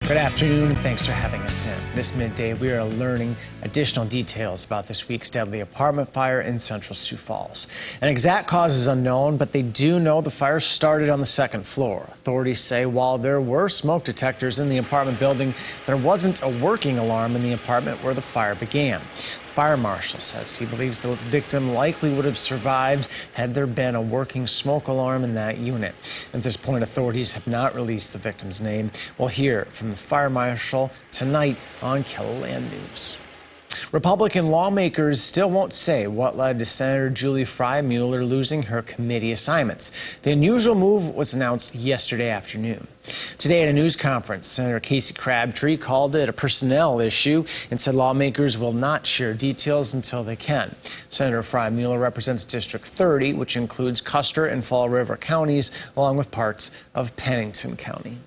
Good afternoon, and thanks for having us in. This midday, we are learning additional details about this week's deadly apartment fire in central Sioux Falls. An exact cause is unknown, but they do know the fire started on the second floor. Authorities say while there were smoke detectors in the apartment building, there wasn't a working alarm in the apartment where the fire began. The fire marshal says he believes the victim likely would have survived had there been a working smoke alarm in that unit. At this point, authorities have not released the victim's name. We'll hear from the fire marshal tonight on KELOLAND News. Republican lawmakers still won't say what led to Senator Julie Mueller losing her committee assignments. The unusual move was announced yesterday afternoon. Today at a news conference, Senator Casey Crabtree called it a personnel issue and said lawmakers will not share details until they can. Senator Mueller represents District 30, which includes Custer and Fall River counties, along with parts of Pennington County.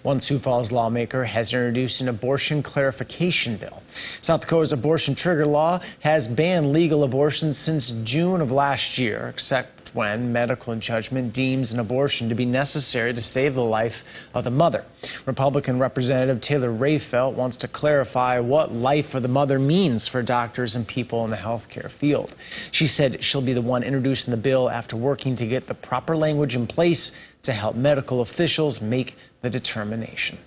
One Sioux Falls lawmaker has introduced an abortion clarification bill. South Dakota's abortion trigger law has banned legal abortions since June of last year, except when medical judgment deems an abortion to be necessary to save the life of the mother. Republican Representative Taylor Rayfelt wants to clarify what life of the mother means for doctors and people in the healthcare field. She said she'll be the one introducing the bill after working to get the proper language in place to help medical officials make the determination.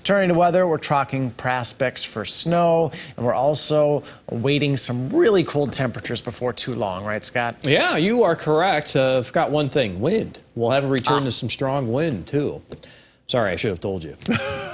Turning to weather, we're tracking prospects for snow, and we're also awaiting some really cold temperatures before too long, right, Scott? Yeah, you are correct. Forgot one thing, wind. We'll have a return to some strong wind, too. Sorry, I should have told you.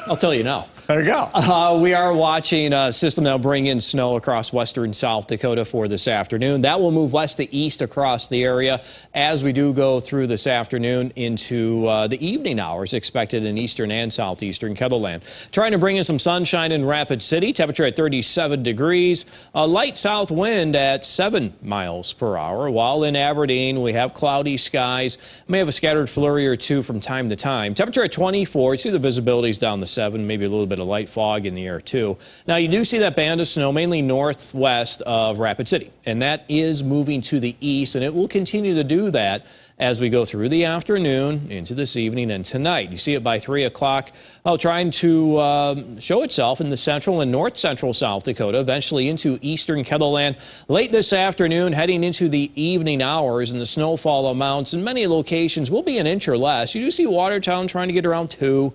I'll tell you now. There you go. We are watching a system that will bring in snow across western South Dakota for this afternoon. That will move west to east across the area as we do go through this afternoon into the evening hours expected in eastern and southeastern KELOLAND. Trying to bring in some sunshine in Rapid City, temperature at 37 degrees. A light south wind at 7 miles per hour, while in Aberdeen we have cloudy skies. May have a scattered flurry or two from time to time. Temperature at 24. You see the visibility's down to 7, maybe a little bit of light fog in the air too. Now you do see that band of snow mainly northwest of Rapid City, and that is moving to the east, and it will continue to do that as we go through the afternoon into this evening and tonight. You see it by 3 o'clock, trying to show itself in the central and north central South Dakota, eventually into eastern KELOLAND. Late this afternoon, heading into the evening hours, and the snowfall amounts in many locations will be an inch or less. You do see Watertown trying to get around 2.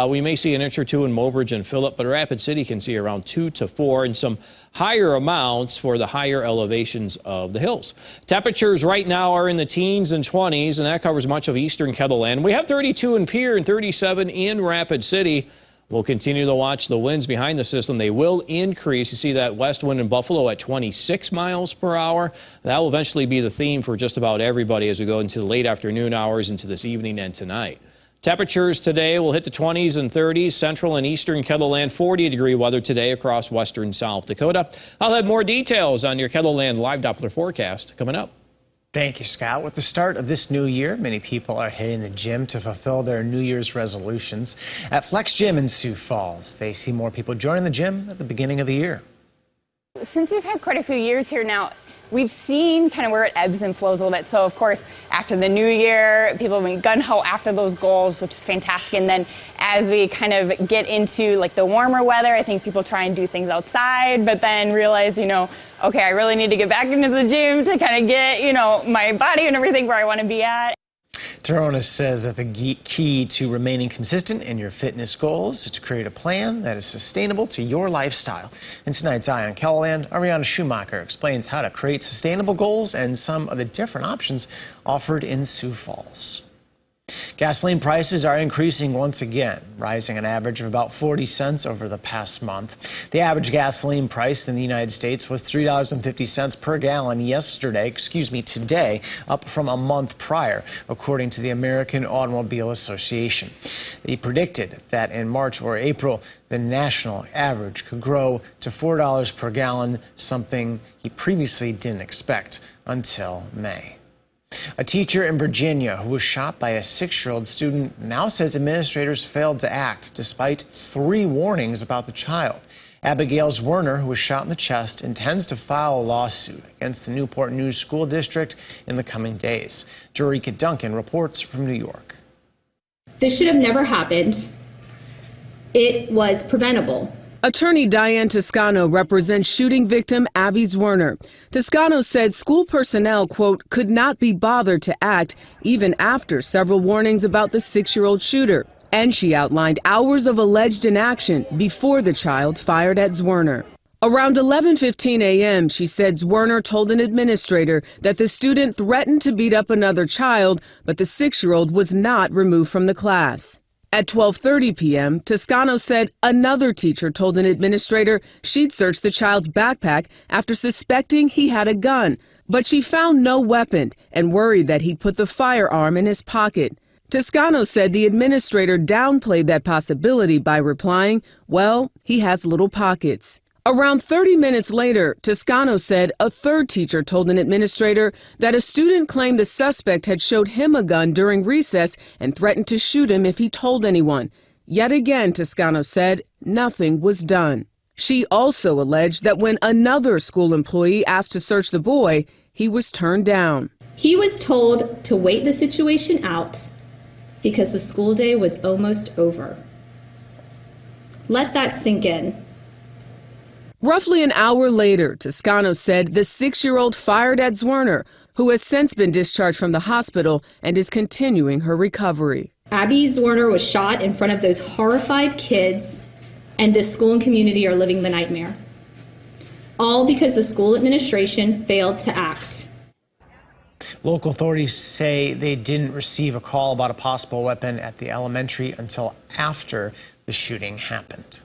We may see an inch or 2 in Mobridge and Phillip, but Rapid City can see around 2 to 4, and some higher amounts for the higher elevations of the hills. Temperatures right now are in the teens and 20s, and that covers much of eastern KELOLAND. We have 32 in Pierre and 37 in Rapid City. We'll continue to watch the winds behind the system. They will increase. You see that west wind in Buffalo at 26 miles per hour. That will eventually be the theme for just about everybody as we go into the late afternoon hours into this evening and tonight. Temperatures today will hit the 20s and 30s, central and eastern KELOLAND, 40-degree weather today across western South Dakota. I'll have more details on your KELOLAND live Doppler forecast coming up. Thank you, Scott. With the start of this new year, many people are hitting the gym to fulfill their New Year's resolutions. At Flex Gym in Sioux Falls, they see more people joining the gym at the beginning of the year. Since we've had quite a few years here now, we've seen kind of where it ebbs and flows a little bit. So, of course, after the new year, people have been gung-ho after those goals, which is fantastic. And then as we kind of get into, like, the warmer weather, I think people try and do things outside, but then realize, you know, okay, I really need to get back into the gym to kind of get, you know, my body and everything where I want to be at. Taronis says that the key to remaining consistent in your fitness goals is to create a plan that is sustainable to your lifestyle. In tonight's Eye on KELOLAND, Ariana Schumacher explains how to create sustainable goals and some of the different options offered in Sioux Falls. Gasoline prices are increasing once again, rising an average of about 40 cents over the past month. The average gasoline price in the United States was $3.50 per gallon today, up from a month prior, according to the American Automobile Association. They predicted that in March or April, the national average could grow to $4 per gallon, something he previously didn't expect until May. A teacher in Virginia who was shot by a 6-year-old student now says administrators failed to act despite 3 warnings about the child. Abigail Werner, who was shot in the chest, intends to file a lawsuit against the Newport News School District in the coming days. Jorika Duncan reports from New York. This should have never happened. it was preventable. Attorney Diane Toscano represents shooting victim Abby Zwerner. Toscano said school personnel, quote, could not be bothered to act even after several warnings about the 6-year-old shooter. And she outlined hours of alleged inaction before the child fired at Zwerner. Around 11:15 a.m., she said Zwerner told an administrator that the student threatened to beat up another child, but the 6-year-old was not removed from the class. At 12:30 p.m., Toscano said another teacher told an administrator she'd searched the child's backpack after suspecting he had a gun, but she found no weapon and worried that he'd put the firearm in his pocket. Toscano said the administrator downplayed that possibility by replying, well, he has little pockets. Around 30 minutes later, Toscano said a third teacher told an administrator that a student claimed the suspect had showed him a gun during recess and threatened to shoot him if he told anyone. Yet again, Toscano said nothing was done. She also alleged that when another school employee asked to search the boy, he was turned down. He was told to wait the situation out because the school day was almost over. Let that sink in. Roughly an hour later, Toscano said the 6-year-old fired at Zwerner, who has since been discharged from the hospital and is continuing her recovery. Abby Zwerner was shot in front of those horrified kids, and the school and community are living the nightmare. All because the school administration failed to act. Local authorities say they didn't receive a call about a possible weapon at the elementary until after the shooting happened.